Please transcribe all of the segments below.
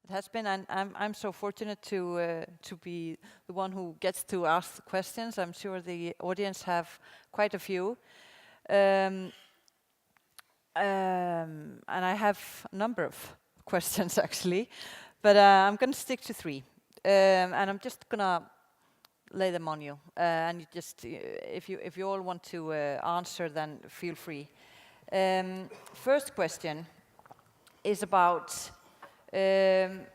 It has been, and I'm so fortunate to be the one who gets to ask the questions. I'm sure the audience have quite a few. And I have a number of questions actually, but I'm going to stick to 3. And I'm just going to lay them on you. And you just, if you all want to answer, then feel free. First question is about, is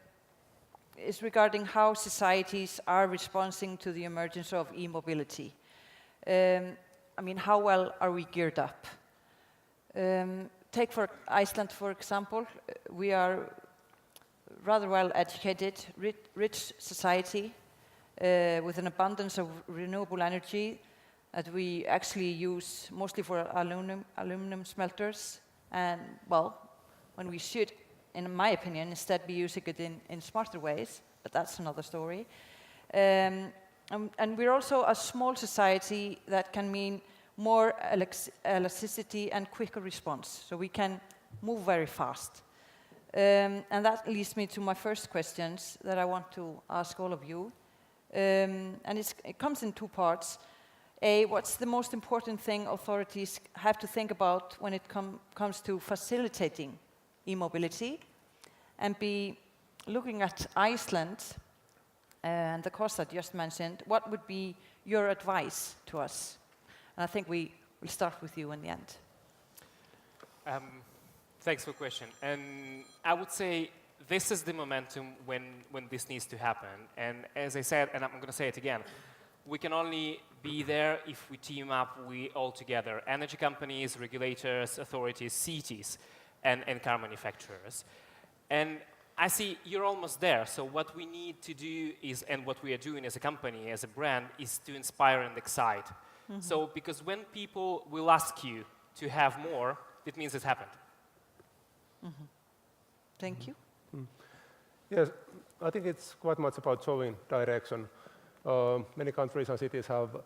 regarding how societies are responding to the emergence of e-mobility. I mean, how well are we geared up? Take for Iceland, for example. We are rather well educated, rich society with an abundance of renewable energy that we actually use mostly for aluminum smelters. And, well, when we should, in my opinion, instead be using it in smarter ways, but that's another story. And we're also a small society that can mean more elasticity and quicker response, so we can move very fast. And that leads me to my first questions that I want to ask all of you. And it comes in 2 parts. A, what's the most important thing authorities have to think about when it comes to facilitating e-mobility? And B, looking at Iceland and the cost I just mentioned, what would be your advice to us? And I think we will start with you in the end. Thanks for the question. And I would say this is the momentum when this needs to happen. And as I said, and I'm going to say it again, we can only be there if we team up all together. Energy companies, regulators, authorities, cities, and car manufacturers. And I see you're almost there. So what we need to do is, and what we are doing as a company, as a brand, is to inspire and excite. Mm-hmm. So because when people will ask you to have more, it means it's happened. Mm-hmm. Thank you. Mm. Yes, I think it's quite much about showing direction. Many countries and cities have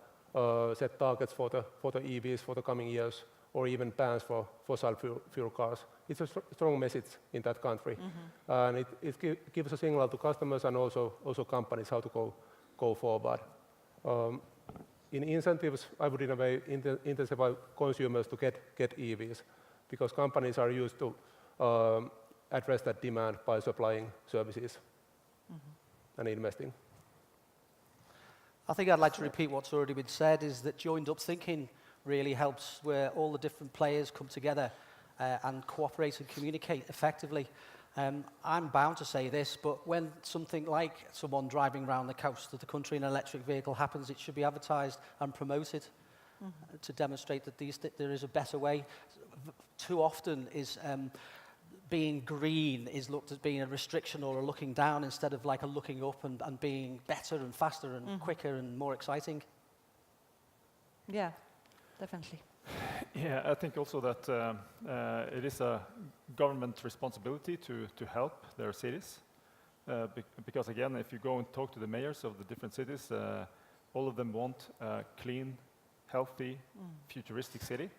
set targets for the EVs for the coming years, or even bans for fossil fuel cars. It's a strong message in that country, and it gives a signal to customers and also companies how to go forward. In incentives, I would in a way intensify consumers to get EVs, because companies are used to address that demand by supplying services and investing. I think I'd like to repeat what's already been said, is that joined up thinking really helps, where all the different players come together and cooperate and communicate effectively. I'm bound to say this, but when something like someone driving around the coast of the country in an electric vehicle happens, it should be advertised and promoted to demonstrate that there is a better way. Too often is being green is looked at being a restriction or a looking down, instead of like a looking up and being better and faster and quicker and more exciting. Yeah, definitely. Yeah, I think also that it is a government responsibility to help their cities. Because again, if you go and talk to the mayors of the different cities, all of them want a clean, healthy, futuristic city.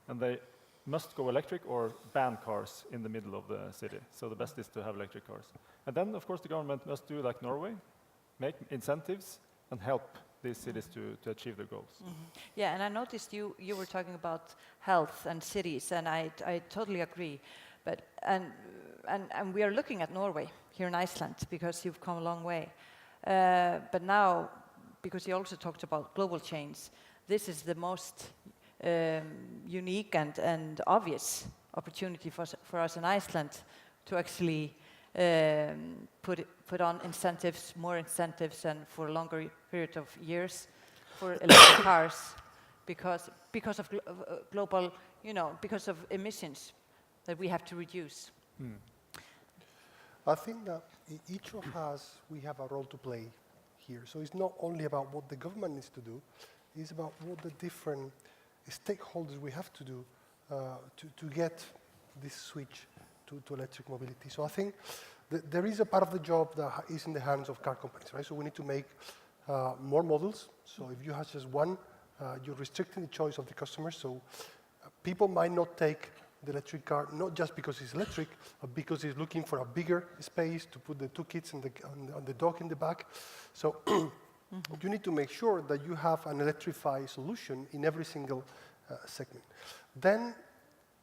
And they must go electric or ban cars in the middle of the city. So the best is to have electric cars. And then, of course, the government must do like Norway, make incentives and help these cities to achieve their goals. Yeah, and I noticed you were talking about health and cities, and I totally agree. But and we are looking at Norway here in Iceland, because you've come a long way. But now, because you also talked about global change, this is the most unique and obvious opportunity for us in Iceland to actually put on incentives, more incentives, and for a longer period of years for electric cars, because of global, because of emissions that we have to reduce. I think that each of us, we have a role to play here. So it's not only about what the government needs to do, it's about what the different stakeholders we have to do to get this switch to electric mobility. So I think there is a part of the job that is in the hands of car companies, right? So we need to make more models. So if you have just one, you're restricting the choice of the customers. So people might not take the electric car, not just because it's electric, but because it's looking for a bigger space to put the two kids on the dog in the back. So you need to make sure that you have an electrified solution in every single segment. Then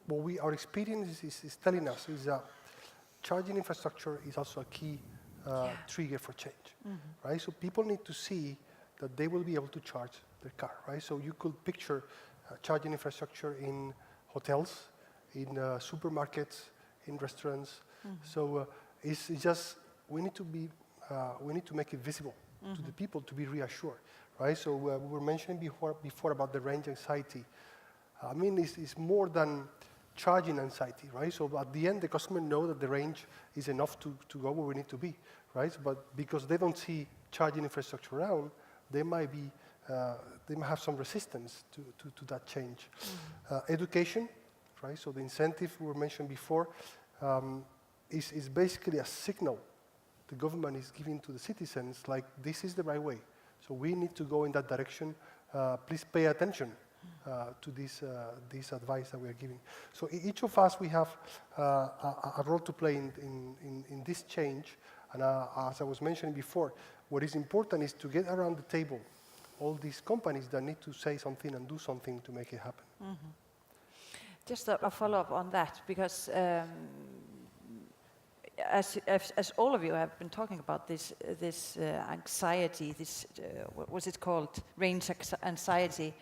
what our experience is telling us is that charging infrastructure is also a key trigger for change, right? So people need to see that they will be able to charge their car, right? So you could picture charging infrastructure in hotels, in supermarkets, in restaurants. So it's just we need to make it visible to the people to be reassured, right? So we were mentioning before about the range anxiety. I mean, it's more than charging anxiety, right? So at the end, the customer know that the range is enough to go where we need to be, right? But because they don't see charging infrastructure around, they might have some resistance to that change. Education, right? So the incentive we were mentioned before is basically a signal the government is giving to the citizens, like this is the right way. So we need to go in that direction. Please pay attention to this advice that we are giving. So each of us, we have a role to play in this change. And as I was mentioning before, what is important is to get around the table all these companies that need to say something and do something to make it happen. Just a follow-up on that, because as all of you have been talking about this anxiety, this what was it called, range anxiety.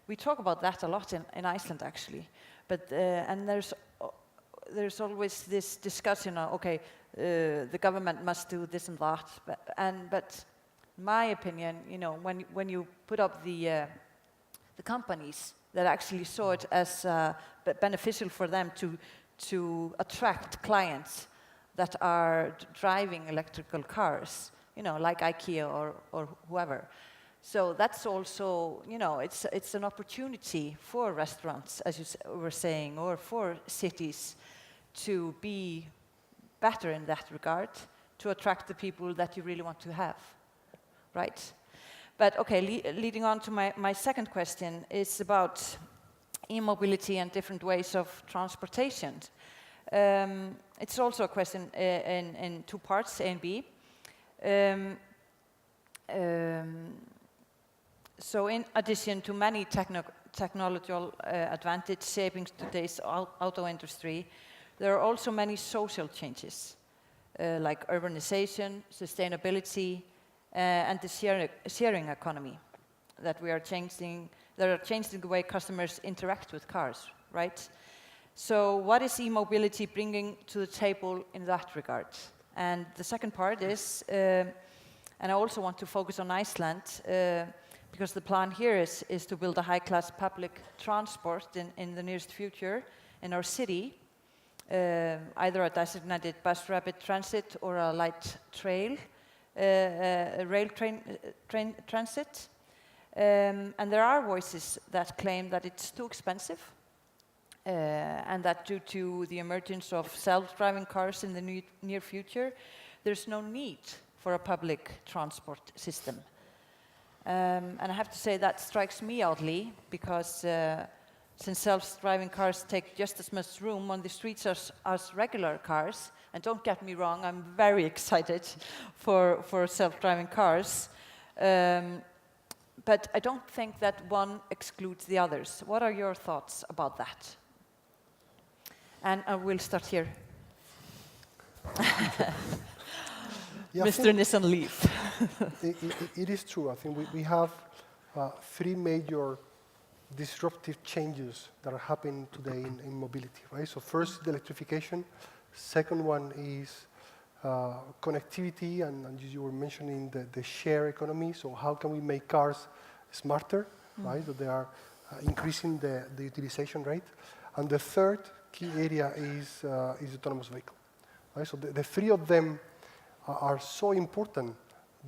We talk about that a lot in Iceland, actually, but and there's always this discussion of, okay, the government must do this and that, but in my opinion, you know, when you put up the companies that actually saw it as beneficial for them to attract clients that are driving electrical cars, you know, like IKEA or whoever. So that's also, you know, it's an opportunity for restaurants, as you were saying, or for cities to be better in that regard, to attract the people that you really want to have, right? But okay, leading on to my second question is about e-mobility and different ways of transportation. It's also a question in two parts, A and B. So in addition to many technological advantages shaping today's auto industry, there are also many social changes, like urbanization, sustainability, and the sharing economy that are changing the way customers interact with cars, right? So what is e-mobility bringing to the table in that regard? And the second part is, and I also want to focus on Iceland, because the plan here is to build a high-class public transport in the nearest future in our city, either a designated bus rapid transit or a light rail train transit. And there are voices that claim that it's too expensive, and that due to the emergence of self-driving cars in the near future, there's no need for a public transport system. And I have to say that strikes me oddly, because since self-driving cars take just as much room on the streets as regular cars, and don't get me wrong, I'm very excited for self-driving cars, but I don't think that one excludes the others. What are your thoughts about that? And I will start here. Yeah, Mr. Nissan Leaf. It is true. I think we have three major disruptive changes that are happening today in mobility, right? So first, the electrification. Second one is connectivity, and you were mentioning the share economy. So how can we make cars smarter, right? So they are increasing the utilization rate. And the third key area is autonomous vehicle, right? So the three of them are so important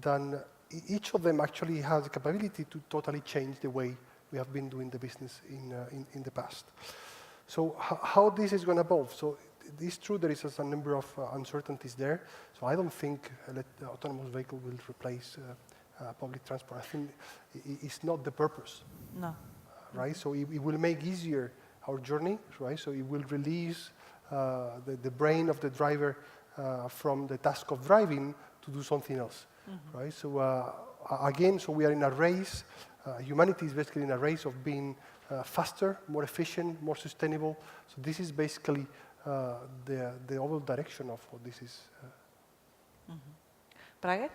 that each of them actually has the capability to totally change the way we have been doing the business in the past. So how this is going to evolve? So it's true there is a number of uncertainties there. So I don't think the autonomous vehicle will replace public transport. I think it's not the purpose. No. Right? So it will make easier our journey, right? So it will release the brain of the driver from the task of driving to do something else, right? So again, so we are in a race. Humanity is basically in a race of being faster, more efficient, more sustainable. So this is basically the overall direction of what this is. Brage?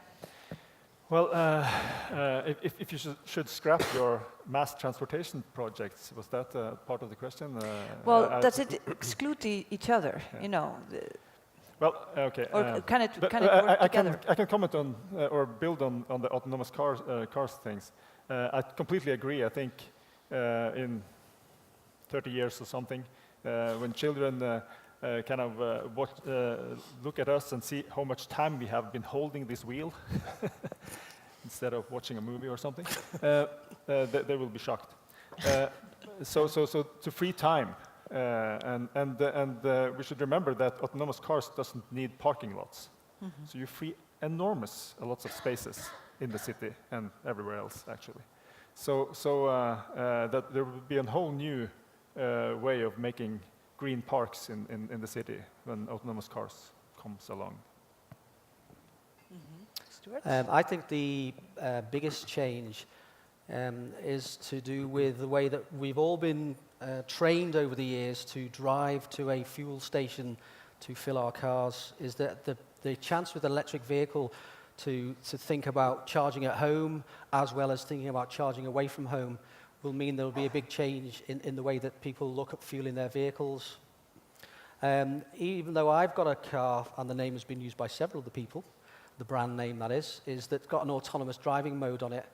Well, if you should scrap your mass transportation projects, was that part of the question? Well, does it exclude each other, Yeah. you know? Well, okay. Or can it work together? I can comment on or build on the autonomous cars things. I completely agree. I think in 30 years or something, when children kind of look at us and see how much time we have been holding this wheel instead of watching a movie or something, they will be shocked. So to free time, and we should remember that autonomous cars doesn't need parking lots. So you free enormous lots of spaces in the city and everywhere else, actually. So that there will be a whole new way of making green parks in the city when autonomous cars comes along. Stuart? I think the biggest change is to do with the way that we've all been trained over the years to drive to a fuel station to fill our cars. Is that the chance with an electric vehicle to think about charging at home as well as thinking about charging away from home will mean there will be a big change in the way that people look at fueling their vehicles. Even though I've got a car, and the name has been used by several of the people, the brand name that is that's got an autonomous driving mode on it,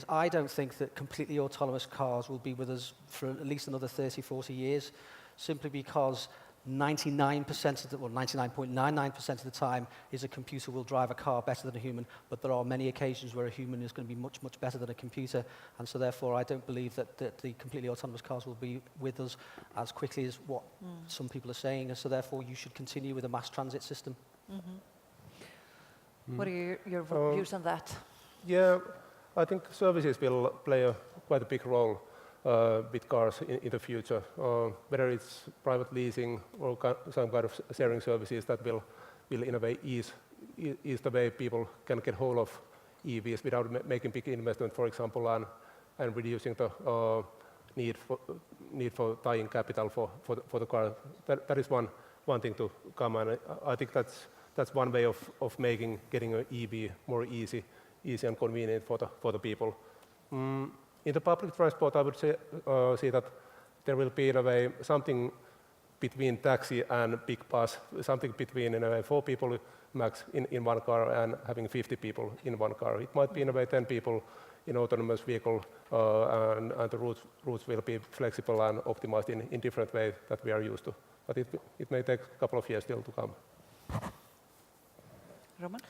I don't think that completely autonomous cars will be with us for at least another 30, 40 years, simply because 99% of the, well, 99.99% of the time is a computer will drive a car better than a human, but there are many occasions where a human is going to be much, much better than a computer, and so therefore I don't believe that the completely autonomous cars will be with us as quickly as what some people are saying, and so therefore you should continue with a mass transit system. What are your views on that? Yeah, I think services will play quite a big role with cars in the future, whether it's private leasing or some kind of sharing services that will in a way ease the way people can get hold of EVs without making big investment, for example, and reducing the need for tying capital for the car. That is one thing to come, and I think that's one way of getting an EV more easy and convenient for the people. In the public transport, I would say that there will be in a way something between taxi and big bus, something between in a way 4 people max in one car and having 50 people in one car. It might be in a way 10 people in autonomous vehicle, and the routes will be flexible and optimized in different ways that we are used to. But it may take a couple of years still to come. Roman?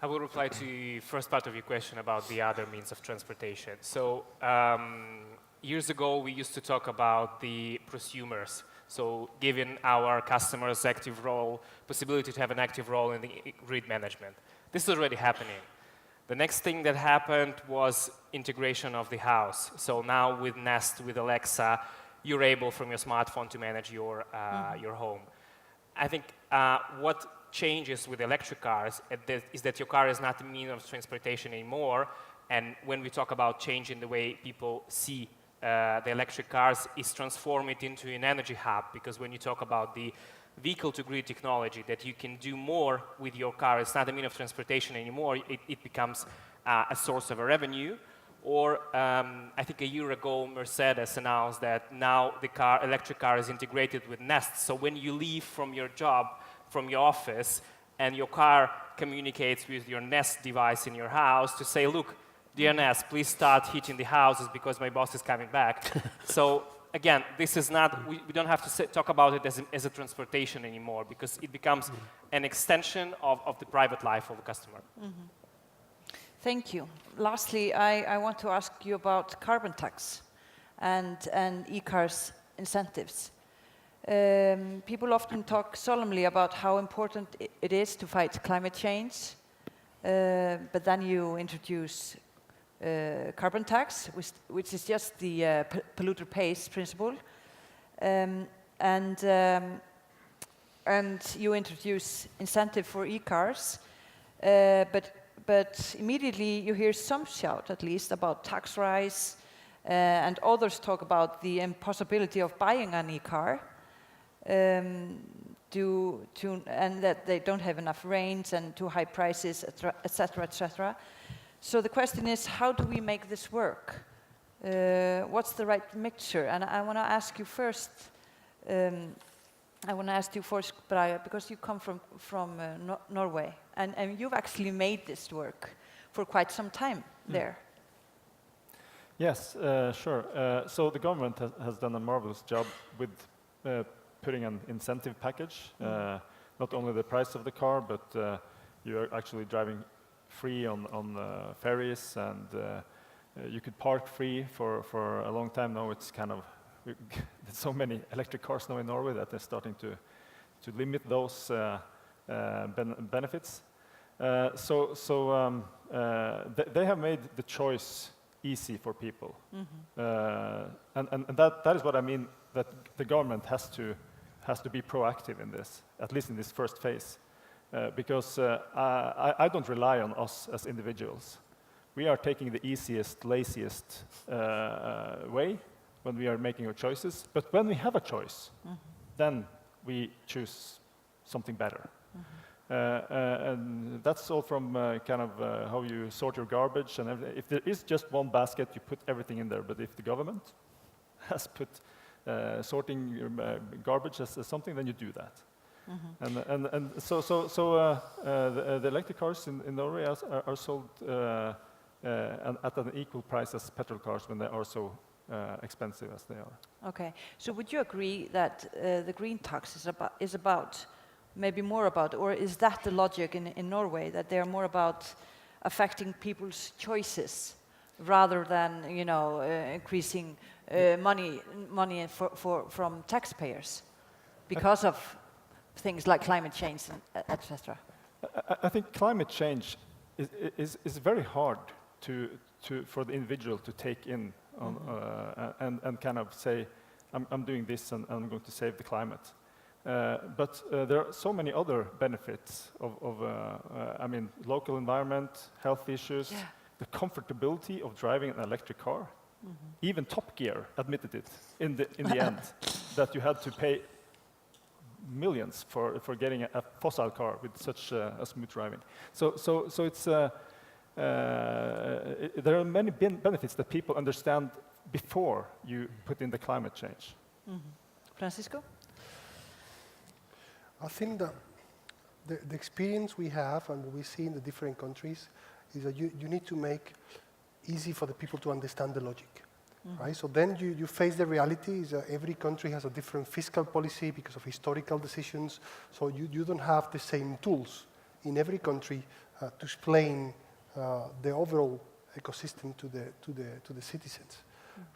I will reply to the first part of your question about the other means of transportation. So years ago, we used to talk about the prosumers. So giving our customers active role, possibility to have an active role in the grid management. This is already happening. The next thing that happened was integration of the house. So now with Nest, with Alexa, you're able from your smartphone to manage your home. I think what changes with electric cars is that your car is not a means of transportation anymore, and when we talk about changing the way people see the electric cars, is transform it into an energy hub, because when you talk about the vehicle-to-grid technology, that you can do more with your car, it's not a means of transportation anymore, it becomes a source of a revenue. Or I think a year ago, Mercedes announced that now the electric car is integrated with Nest, so when you leave from your job, from your office, and your car communicates with your Nest device in your house to say, look, dear Nest, please start heating the houses because my boss is coming back. So again, this is not, we don't have to talk about it as a transportation anymore, because it becomes an extension of the private life of the customer. Thank you. Lastly, I want to ask you about carbon tax and e-cars incentives. People often talk solemnly about how important it is to fight climate change, but then you introduce carbon tax, which is just the polluter pays principle. And you introduce incentive for e-cars, but immediately you hear some shout, at least, about tax rise, and others talk about the impossibility of buying an e-car, and that they don't have enough range and too high prices, etc., etc. So the question is, how do we make this work? What's the right mixture? And I want to ask you first. I want to ask you first, Brage, because you come from Norway, and you've actually made this work for quite some time there. Yes, sure. So the government has done a marvelous job with putting an incentive package. Not only the price of the car, but you're actually driving free on ferries, and you could park free for a long time. Now it's kind of there's so many electric cars now in Norway that they're starting to limit those benefits. They have made the choice easy for people, and that is what I mean. That the government has to be proactive in this, at least in this first phase, because I don't rely on us as individuals. We are taking the easiest, laziest way when we are making our choices. But when we have a choice, then we choose something better. And that's all from kind of how you sort your garbage and everything. If there is just one basket, you put everything in there. But if the government has put sorting your garbage as something, then you do that. And so the electric cars in Norway are sold at an equal price as petrol cars when they are so expensive as they are. Okay, so would you agree that the green tax is about maybe more about, or is that the logic in Norway, that they're more about affecting people's choices rather than increasing money from taxpayers because of things like climate change, etc.? I think climate change is very hard for the individual to take in and kind of say, I'm doing this and I'm going to save the climate. But there are so many other benefits of local environment, health issues, the comfortability of driving an electric car. Even Top Gear admitted it in the end, that you had to pay millions for getting a fossil car with such a smooth driving. So it's there are many benefits that people understand before you put in the climate change. Francisco? I think that the experience we have and what we see in the different countries is that you need to make easy for the people to understand the logic. Right? So then you face the reality is that every country has a different fiscal policy because of historical decisions. So you don't have the same tools in every country to explain the overall ecosystem to the citizens.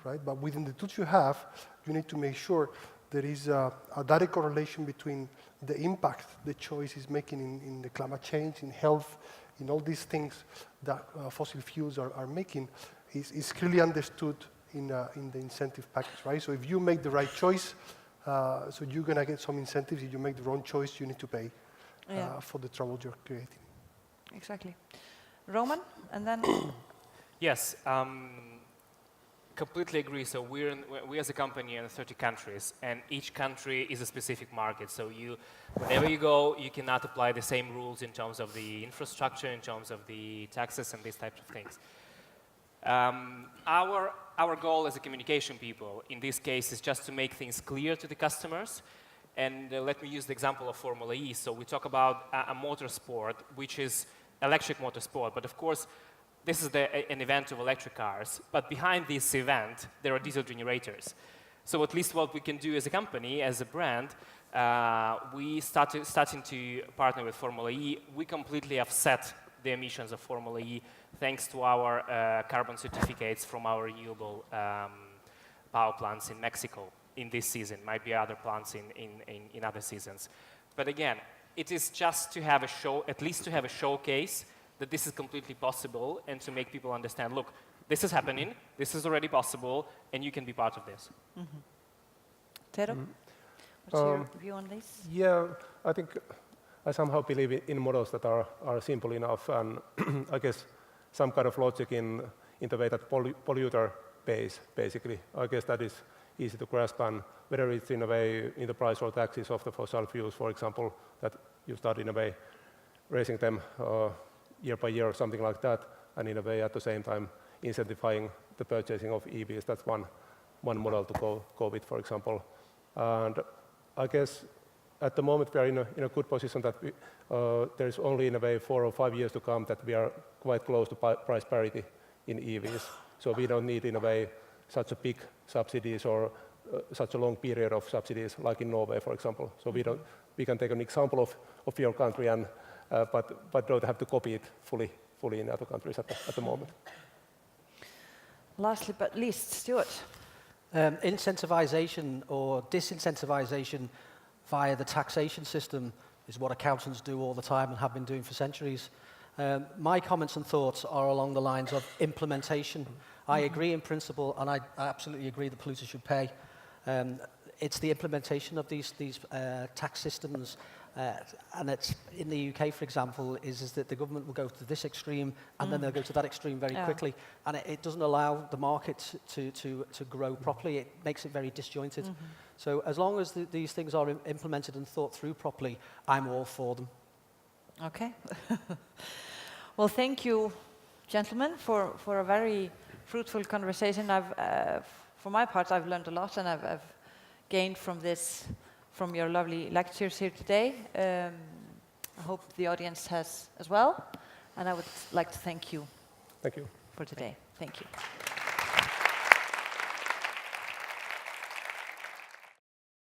Right? But within the tools you have, you need to make sure there is a direct correlation between the impact the choice is making in the climate change, in health, in all these things that fossil fuels are making, is clearly understood in the incentive package, right? So if you make the right choice, so you're going to get some incentives. If you make the wrong choice, you need to pay for the trouble you're creating. Exactly. Roman, and then... Yes, completely agree. So we as a company are in 30 countries, and each country is a specific market. So whenever you go, you cannot apply the same rules in terms of the infrastructure, in terms of the taxes and these types of things. Our goal as a communication people, in this case, is just to make things clear to the customers. And let me use the example of Formula E. So we talk about a motorsport, which is electric motorsport. But of course, this is an event of electric cars. But behind this event, there are diesel generators. So at least what we can do as a company, as a brand, we starting to partner with Formula E. We completely offset the emissions of Formula E thanks to our carbon certificates from our renewable power plants in Mexico in this season. Might be other plants in other seasons. But again, it is just to have a show, at least to have a showcase that this is completely possible and to make people understand, look, this is happening, this is already possible, and you can be part of this. Tero, what's your view on this? Yeah, I think I somehow believe in models that are simple enough, and I guess some kind of logic in the way that polluter pays, basically. I guess that is easy to grasp, and whether it's in a way in the price or taxes of the fossil fuels, for example, that you start in a way raising them year by year or something like that, and in a way at the same time incentivizing the purchasing of EVs. That's one model to go with, for example. And I guess at the moment we are in a good position that there is only in a way 4 or 5 years to come that we are quite close to price parity in EVs. So we don't need in a way such a big subsidies or such a long period of subsidies like in Norway, for example. So we can take an example of your country and but don't have to copy it fully in other countries at the moment. Lastly but least, Stuart. Incentivization or disincentivization via the taxation system is what accountants do all the time and have been doing for centuries. My comments and thoughts are along the lines of implementation. I agree in principle, and I absolutely agree the polluter should pay. It's the implementation of these tax systems, and it's in the UK, for example, is that the government will go to this extreme, and then they'll go to that extreme very quickly, and it doesn't allow the market to grow properly. It makes it very disjointed. So as long as these things are implemented and thought through properly, I'm all for them. Okay. Well, thank you, gentlemen, for a very fruitful conversation. For my part, I've learned a lot, and I've gained from your lovely lectures here today. I hope the audience has as well, and I would like to thank you. Thank you. For today. Thank you.